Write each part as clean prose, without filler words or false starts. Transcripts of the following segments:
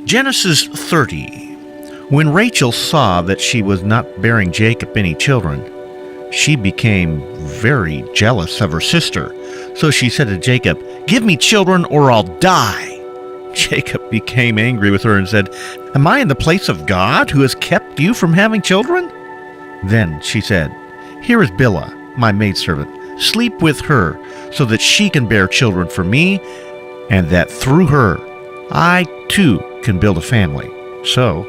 Genesis 30. When Rachel saw that she was not bearing Jacob any children, she became very jealous of her sister. So she said to Jacob, "Give me children or I'll die." Jacob became angry with her and said, "Am I in the place of God who has kept you from having children?" Then she said, "Here is Bilhah, my maidservant. Sleep with her so that she can bear children for me, and that through her I too can build a family." So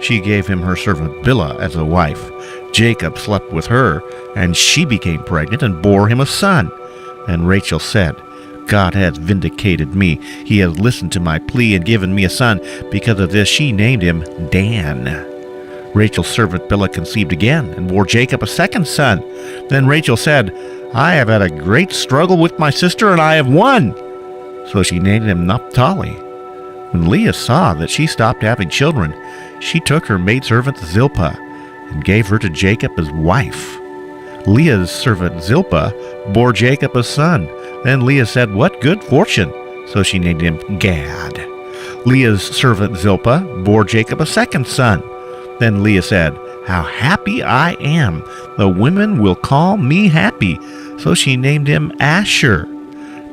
she gave him her servant Bilhah as a wife. Jacob slept with her, and she became pregnant and bore him a son. And Rachel said, "God has vindicated me. He has listened to my plea and given me a son." Because of this she named him Dan. Rachel's servant Bilhah conceived again and bore Jacob a second son. Then Rachel said, "I have had a great struggle with my sister, and I have won." So she named him Naphtali. When Leah saw that she stopped having children, she took her maidservant Zilpah and gave her to Jacob as wife. Leah's servant Zilpah bore Jacob a son. Then Leah said, "What good fortune!" So she named him Gad. Leah's servant Zilpah bore Jacob a second son. Then Leah said, "How happy I am! The women will call me happy." So she named him Asher.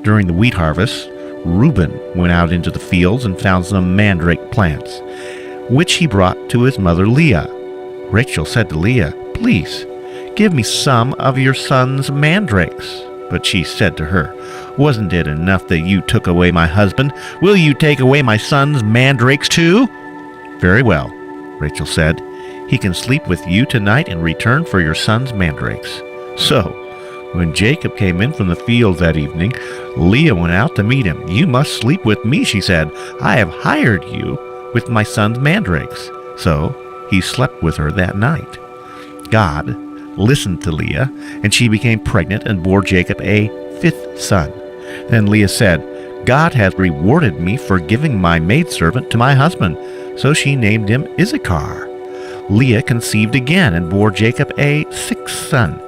During the wheat harvest, Reuben went out into the fields and found some mandrake plants, which he brought to his mother Leah. Rachel said to Leah, "Please, give me some of your son's mandrakes." But she said to her, "Wasn't it enough that you took away my husband? Will you take away my son's mandrakes too?" "Very well," Rachel said. "He can sleep with you tonight in return for your son's mandrakes." So when Jacob came in from the field that evening, Leah went out to meet him. "You must sleep with me," she said. "I have hired you with my son's mandrakes." So he slept with her that night. God listened to Leah, and she became pregnant and bore Jacob a fifth son. Then Leah said, "God has rewarded me for giving my maidservant to my husband." So she named him Issachar. Leah conceived again and bore Jacob a sixth son.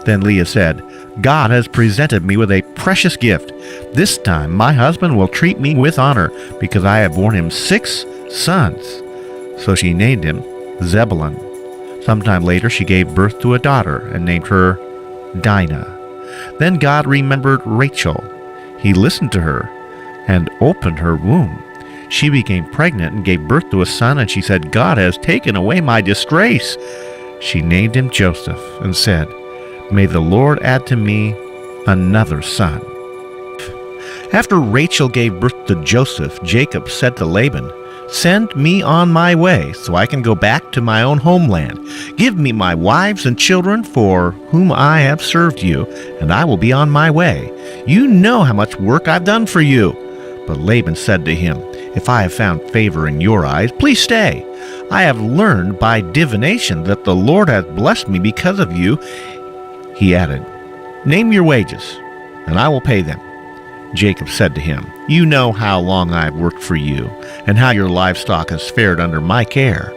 Then Leah said, "God has presented me with a precious gift. This time my husband will treat me with honor, because I have borne him 6 sons." So she named him Zebulun. Sometime later she gave birth to a daughter and named her Dinah. Then God remembered Rachel. He listened to her and opened her womb. She became pregnant and gave birth to a son, and she said, "God has taken away my disgrace." She named him Joseph and said, "May the Lord add to me another son." After Rachel gave birth to Joseph, Jacob said to Laban, "Send me on my way so I can go back to my own homeland. Give me my wives and children for whom I have served you, and I will be on my way. You know how much work I've done for you." But Laban said to him, "If I have found favor in your eyes, please stay. I have learned by divination that the Lord has blessed me because of you." He added, "Name your wages, and I will pay them." Jacob said to him, "You know how long I have worked for you, and how your livestock has fared under my care.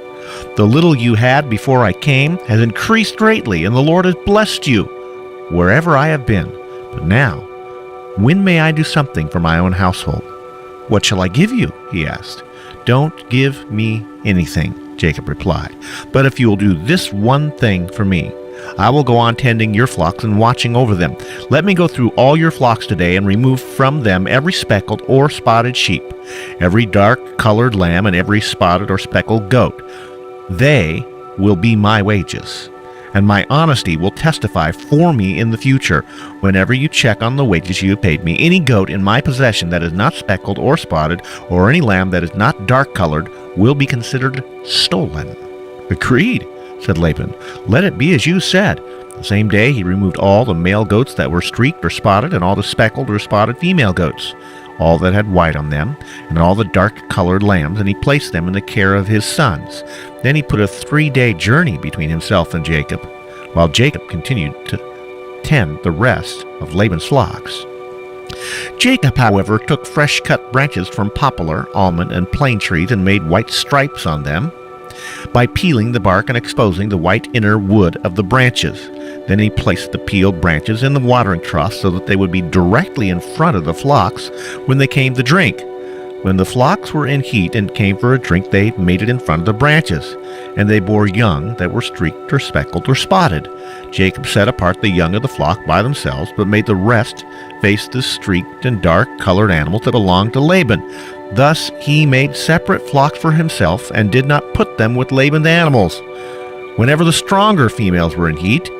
The little you had before I came has increased greatly, and the Lord has blessed you wherever I have been. But now, when may I do something for my own household?" "What shall I give you?" he asked. "Don't give me anything," Jacob replied. "But if you will do this one thing for me, I will go on tending your flocks and watching over them. Let me go through all your flocks today and remove from them every speckled or spotted sheep, every dark-colored lamb, and every spotted or speckled goat. They will be my wages, and my honesty will testify for me in the future. Whenever you check on the wages you have paid me, any goat in my possession that is not speckled or spotted, or any lamb that is not dark-colored, will be considered stolen." "Agreed," said Laban. "Let it be as you said." The same day he removed all the male goats that were streaked or spotted, and all the speckled or spotted female goats, all that had white on them, and all the dark-colored lambs, and he placed them in the care of his sons. Then he put a 3-day journey between himself and Jacob, while Jacob continued to tend the rest of Laban's flocks. Jacob, however, took fresh-cut branches from poplar, almond, and plane trees and made white stripes on them by peeling the bark and exposing the white inner wood of the branches. Then he placed the peeled branches in the watering troughs so that they would be directly in front of the flocks when they came to drink. When the flocks were in heat and came for a drink, they mated in front of the branches, and they bore young that were streaked or speckled or spotted. Jacob set apart the young of the flock by themselves, but made the rest face the streaked and dark-colored animals that belonged to Laban. Thus he made separate flocks for himself, and did not put them with Laban's animals. Whenever the stronger females were in heat,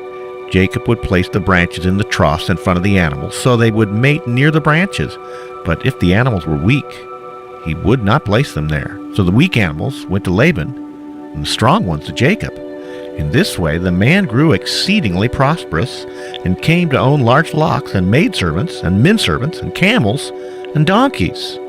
Jacob would place the branches in the troughs in front of the animals, so they would mate near the branches. But if the animals were weak, he would not place them there. So the weak animals went to Laban, and the strong ones to Jacob. In this way the man grew exceedingly prosperous, and came to own large flocks, and maidservants, and menservants, and camels, and donkeys.